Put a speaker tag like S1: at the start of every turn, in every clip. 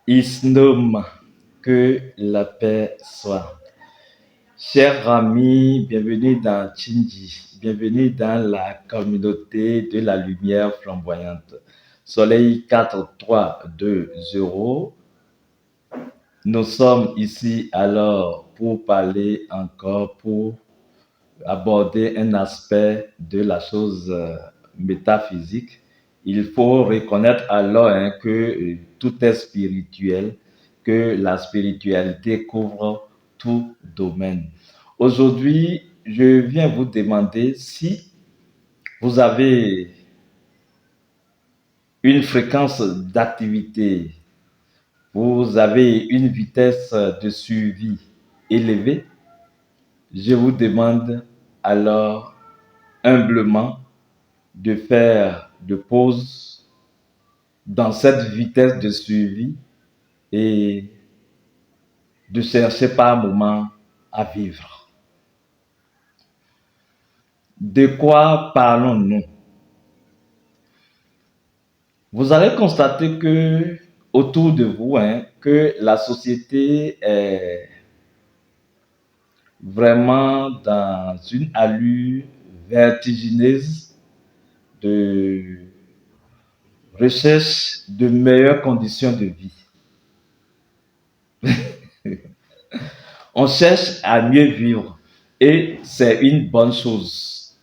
S1: Isnom, que la paix soit. Chers amis, bienvenue dans Chinji, bienvenue dans la communauté de la lumière flamboyante. Soleil 4, 3, 2, 0. Nous sommes ici alors pour parler encore, pour aborder un aspect de la chose métaphysique. Il faut reconnaître alors que tout est spirituel, que la spiritualité couvre tout domaine. Aujourd'hui, je viens vous demander si vous avez une fréquence d'activité, vous avez une vitesse de suivi élevée. Je vous demande alors humblement de faire de pause dans cette vitesse de suivi et de chercher par moment à vivre. De quoi parlons-nous? Vous allez constater que autour de vous, que la société est vraiment dans une allure vertigineuse de recherche de meilleures conditions de vie. On cherche à mieux vivre et c'est une bonne chose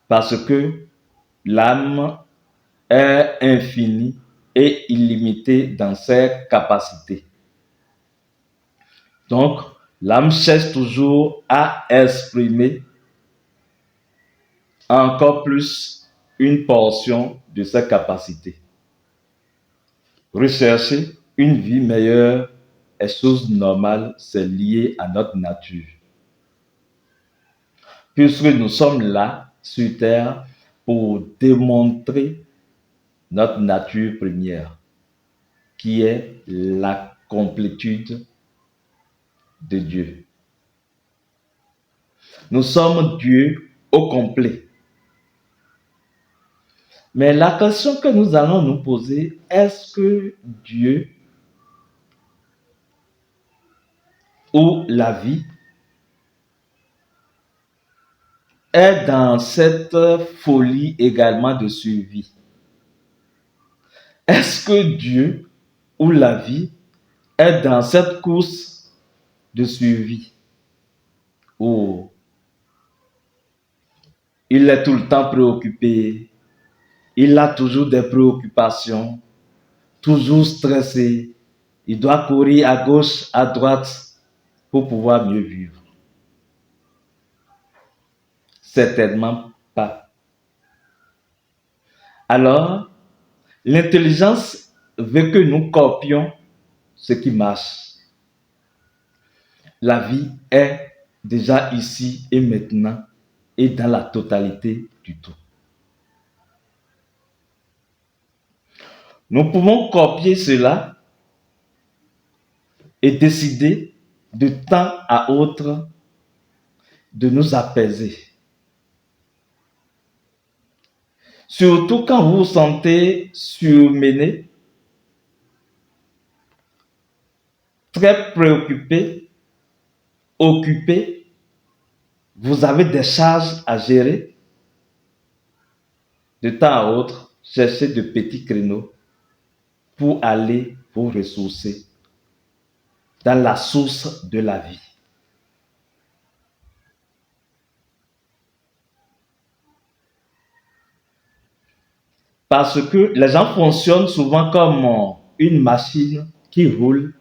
S1: parce que l'âme est infinie et illimitée dans ses capacités. Donc, l'âme cherche toujours à exprimer encore plus une portion de ses capacités. Rechercher une vie meilleure est chose normale, c'est lié à notre nature. Puisque nous sommes là sur Terre pour démontrer notre nature première, qui est la complétude de Dieu. Nous sommes Dieu au complet. Mais la question que nous allons nous poser, est-ce que Dieu ou la vie est dans cette folie également de survie? Est-ce que Dieu ou la vie est dans cette course de survie où il est tout le temps préoccupé, il a toujours des préoccupations, toujours stressé, il doit courir à gauche, à droite pour pouvoir mieux vivre? Certainement pas. Alors, l'intelligence veut que nous copions ce qui marche. La vie est déjà ici et maintenant et dans la totalité du tout. Nous pouvons copier cela et décider de temps à autre de nous apaiser. Surtout quand vous vous sentez surmené, très préoccupé, occupé, vous avez des charges à gérer. De temps à autre, cherchez de petits créneaux pour aller vous ressourcer dans la source de la vie. Parce que les gens fonctionnent souvent comme une machine qui roule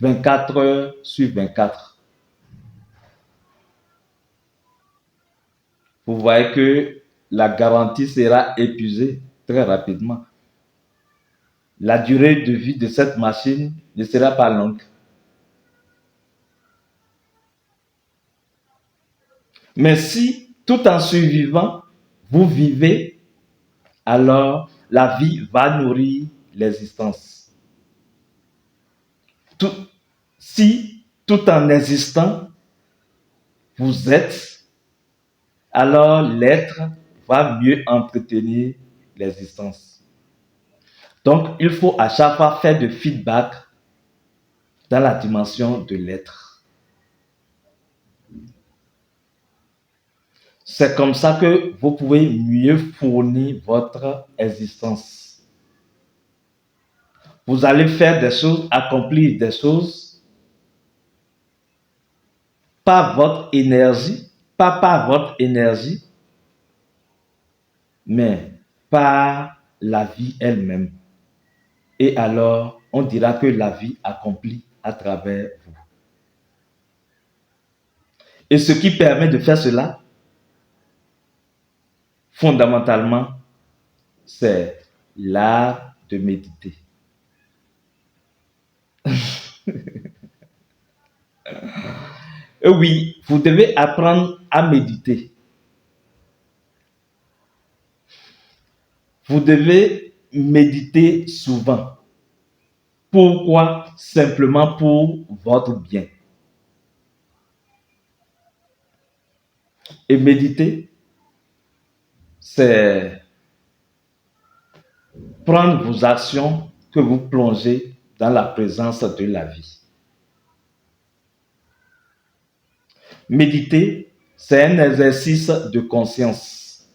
S1: 24 heures sur 24. Vous voyez que la garantie sera épuisée très rapidement. La durée de vie de cette machine ne sera pas longue. Mais si, tout en survivant, vous vivez, alors la vie va nourrir l'existence. Si, tout en existant, vous êtes, alors l'être va mieux entretenir l'existence. Donc, il faut à chaque fois faire de feedback dans la dimension de l'être. C'est comme ça que vous pouvez mieux fournir votre existence. Vous allez faire des choses, accomplir des choses par votre énergie, pas par votre énergie, mais par la vie elle-même. Et alors, on dira que la vie accomplit à travers vous. Et ce qui permet de faire cela, fondamentalement, c'est l'art de méditer. Et oui, vous devez apprendre à méditer. Vous devez méditer souvent. Pourquoi? Simplement pour votre bien. Et méditer, c'est prendre vos actions que vous plongez dans la présence de la vie. Méditer, c'est un exercice de conscience.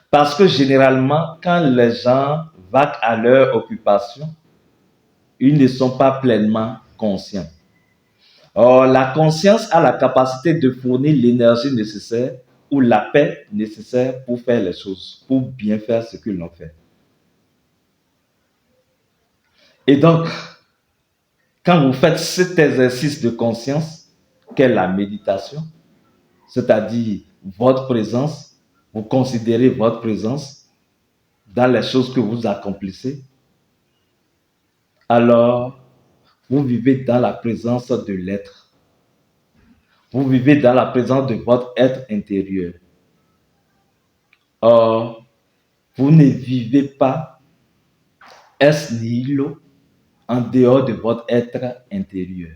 S1: Parce que généralement, quand les gens vaquent à leur occupation, ils ne sont pas pleinement conscients. Or, la conscience a la capacité de fournir l'énergie nécessaire ou la paix nécessaire pour faire les choses, pour bien faire ce que l'on fait. Et donc, quand vous faites cet exercice de conscience, qu'est la méditation, c'est-à-dire votre présence, vous considérez votre présence dans les choses que vous accomplissez, alors vous vivez dans la présence de l'être. Vous vivez dans la présence de votre être intérieur. Or, vous ne vivez pas ex nihilo en dehors de votre être intérieur.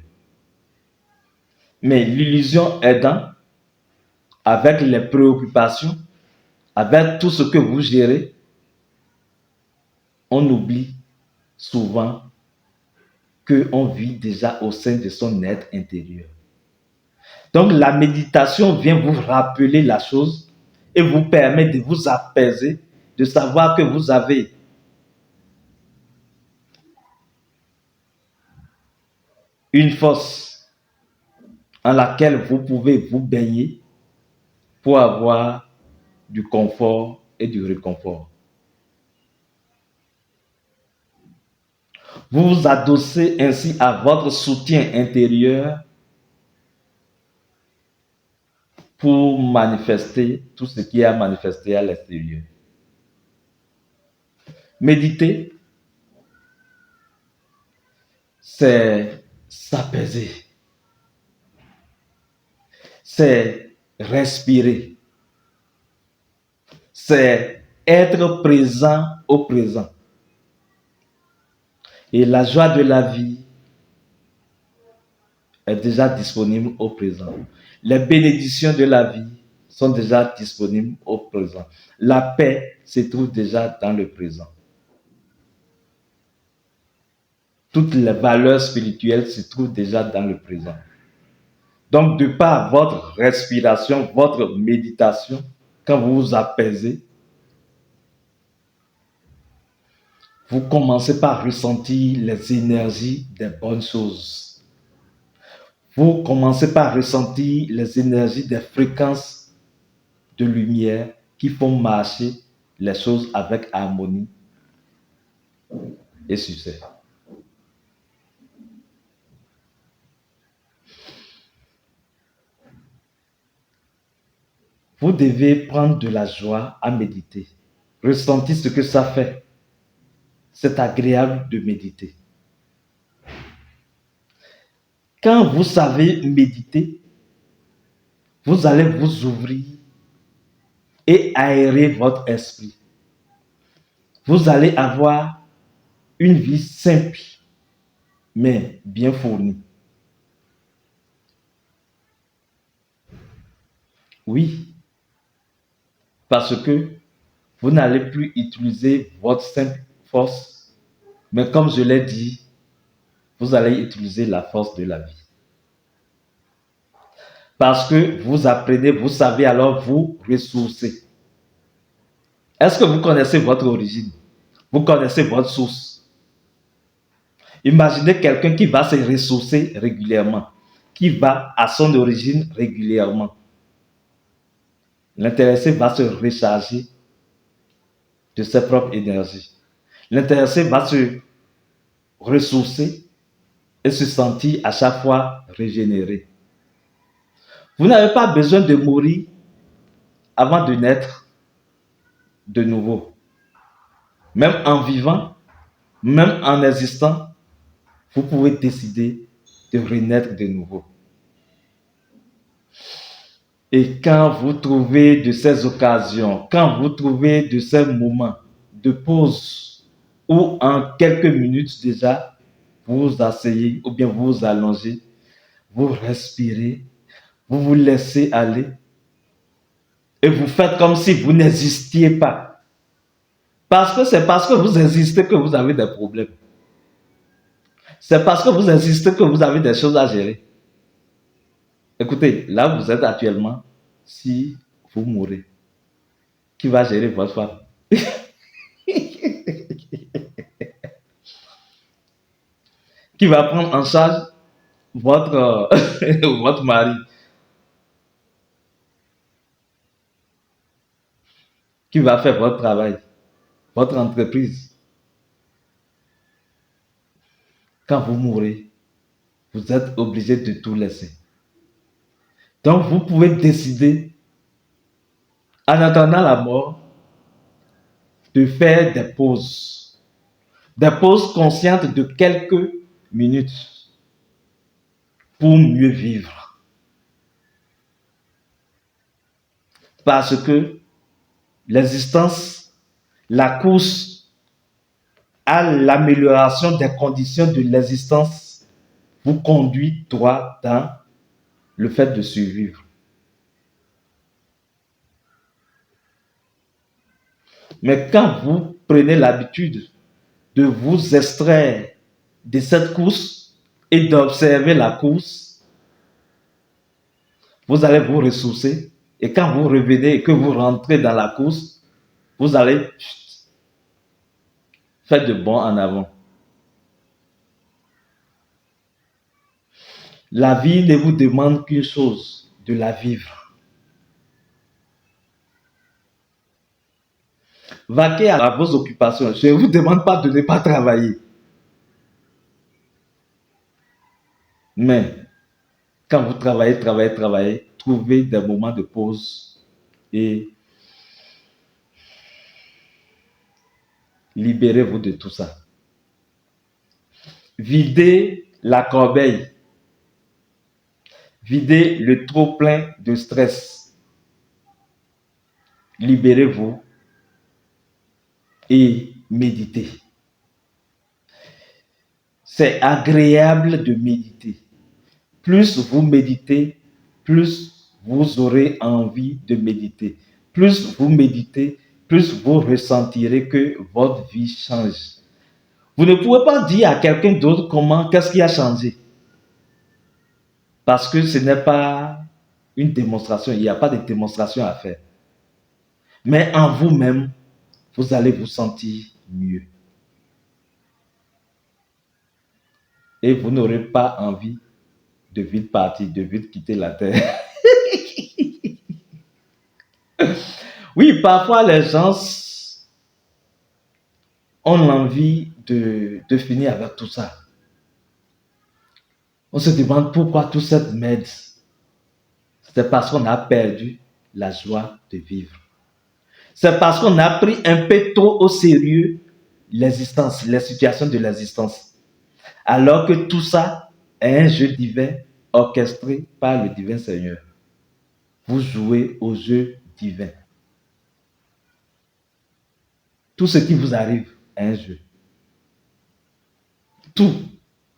S1: Mais l'illusion aidant, avec les préoccupations, avec tout ce que vous gérez, on oublie souvent qu'on vit déjà au sein de son être intérieur. Donc la méditation vient vous rappeler la chose et vous permet de vous apaiser, de savoir que vous avez une force en laquelle vous pouvez vous baigner pour avoir du confort et du réconfort. Vous vous adossez ainsi à votre soutien intérieur pour manifester tout ce qui est à manifester à l'extérieur. Méditer, c'est s'apaiser, c'est respirer, c'est être présent au présent. Et la joie de la vie est déjà disponible au présent. Les bénédictions de la vie sont déjà disponibles au présent. La paix se trouve déjà dans le présent. Toutes les valeurs spirituelles se trouvent déjà dans le présent. Donc, de par votre respiration, votre méditation, quand vous vous apaisez, vous commencez par ressentir les énergies des bonnes choses. Vous commencez par ressentir les énergies des fréquences de lumière qui font marcher les choses avec harmonie et succès. Vous devez prendre de la joie à méditer. Ressentir ce que ça fait. C'est agréable de méditer. Quand vous savez méditer, vous allez vous ouvrir et aérer votre esprit. Vous allez avoir une vie simple, mais bien fournie. Oui, parce que vous n'allez plus utiliser votre simple force, mais comme je l'ai dit, vous allez utiliser la force de la vie. Parce que vous apprenez, vous savez alors vous ressourcer. Est-ce que vous connaissez votre origine? Vous connaissez votre source? Imaginez quelqu'un qui va se ressourcer régulièrement, qui va à son origine régulièrement. L'intéressé va se recharger de ses propres énergies. L'intéressé va se ressourcer et se sentir à chaque fois régénéré. Vous n'avez pas besoin de mourir avant de naître de nouveau. Même en vivant, même en existant, vous pouvez décider de renaître de nouveau. Et quand vous trouvez de ces occasions, quand vous trouvez de ces moments de pause, où en quelques minutes déjà, vous vous asseyez ou bien vous vous allongez, vous respirez, vous vous laissez aller et vous faites comme si vous n'existiez pas. Parce que c'est parce que vous existez que vous avez des problèmes. C'est parce que vous existez que vous avez des choses à gérer. Écoutez, là vous êtes actuellement, si vous mourrez, qui va gérer votre femme? Qui va prendre en charge votre, votre mari? Qui va faire votre travail? Votre entreprise? Quand vous mourrez, vous êtes obligé de tout laisser. Donc vous pouvez décider, en attendant la mort, de faire des pauses. Des pauses conscientes de quelques minutes pour mieux vivre. Parce que l'existence, la course à l'amélioration des conditions de l'existence vous conduit droit dans le fait de survivre. Mais quand vous prenez l'habitude de vous extraire de cette course et d'observer la course, vous allez vous ressourcer et quand vous revenez et que vous rentrez dans la course, vous allez faire de bond en avant. La vie ne vous demande qu'une chose, de la vivre. Vaquez à vos occupations. Je ne vous demande pas de ne pas travailler. Mais quand vous travaillez, trouvez des moments de pause et libérez-vous de tout ça. Videz la corbeille. Videz le trop-plein de stress. Libérez-vous et méditez. C'est agréable de méditer. Plus vous méditez, plus vous aurez envie de méditer. Plus vous méditez, plus vous ressentirez que votre vie change. Vous ne pouvez pas dire à quelqu'un d'autre qu'est-ce qui a changé. Parce que ce n'est pas une démonstration, il n'y a pas de démonstration à faire. Mais en vous-même, vous allez vous sentir mieux. Et vous n'aurez pas envie de vite partir, de vite quitter la terre. Oui, parfois les gens ont l'envie de finir avec tout ça. On se demande pourquoi toute cette merde. C'est parce qu'on a perdu la joie de vivre. C'est parce qu'on a pris un peu trop au sérieux l'existence, les situations de l'existence. Alors que tout ça est un jeu divin orchestré par le divin Seigneur. Vous jouez au jeu divin. Tout ce qui vous arrive est un jeu. Tout.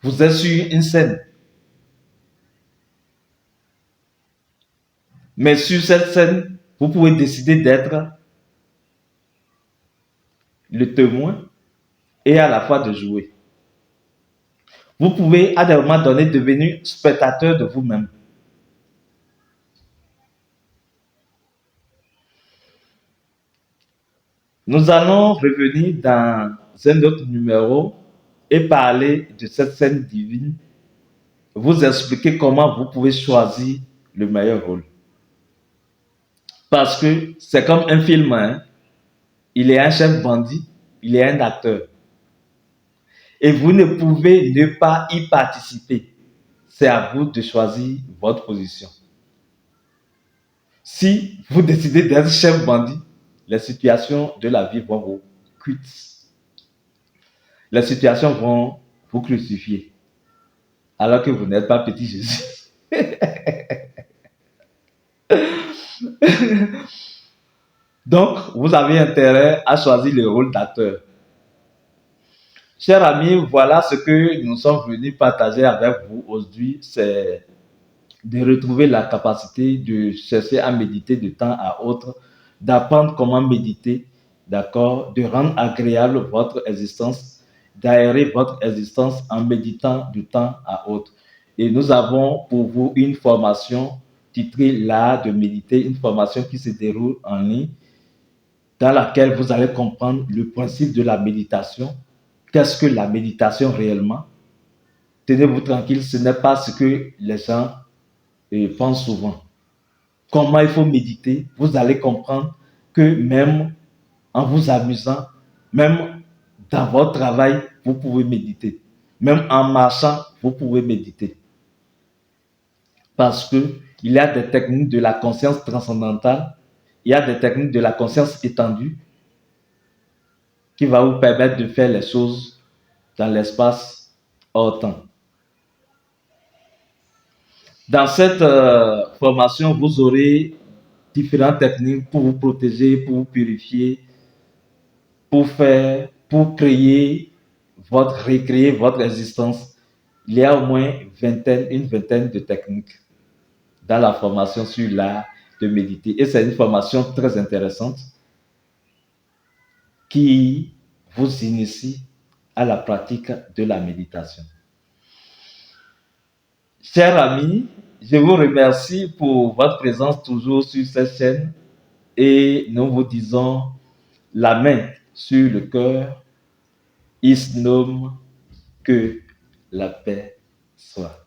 S1: Vous êtes sur une scène. Mais sur cette scène, vous pouvez décider d'être le témoin et à la fois de jouer. Vous pouvez à des moments donnés devenir spectateur de vous-même. Nous allons revenir dans un autre numéro et parler de cette scène divine, vous expliquer comment vous pouvez choisir le meilleur rôle. Parce que c'est comme un film, hein? Il est un chef bandit, il est un acteur. Et vous ne pouvez ne pas y participer. C'est à vous de choisir votre position. Si vous décidez d'être chef bandit, les situations de la vie vont vous quitter. Les situations vont vous crucifier. Alors que vous n'êtes pas petit Jésus. Donc, vous avez intérêt à choisir le rôle d'acteur. Chers amis, voilà ce que nous sommes venus partager avec vous aujourd'hui. C'est de retrouver la capacité de chercher à méditer de temps à autre, d'apprendre comment méditer, d'accord, de rendre agréable votre existence, d'aérer votre existence en méditant de temps à autre. Et nous avons pour vous une formation titrée L'art de méditer, une formation qui se déroule en ligne, dans laquelle vous allez comprendre le principe de la méditation. Qu'est-ce que la méditation réellement? Tenez-vous tranquille, ce n'est pas ce que les gens pensent souvent. Comment il faut méditer? Vous allez comprendre que même en vous amusant, même dans votre travail, vous pouvez méditer. Même en marchant, vous pouvez méditer. Parce qu'il y a des techniques de la conscience transcendantale, il y a des techniques de la conscience étendue qui va vous permettre de faire les choses dans l'espace hors temps. Dans cette formation, vous aurez différentes techniques pour vous protéger, pour vous purifier, pour recréer votre existence. Il y a au moins une vingtaine de techniques dans la formation sur l'art de méditer. Et c'est une formation très intéressante qui vous initie à la pratique de la méditation. Chers amis, je vous remercie pour votre présence toujours sur cette chaîne et nous vous disons la main sur le cœur, Isnom, que la paix soit.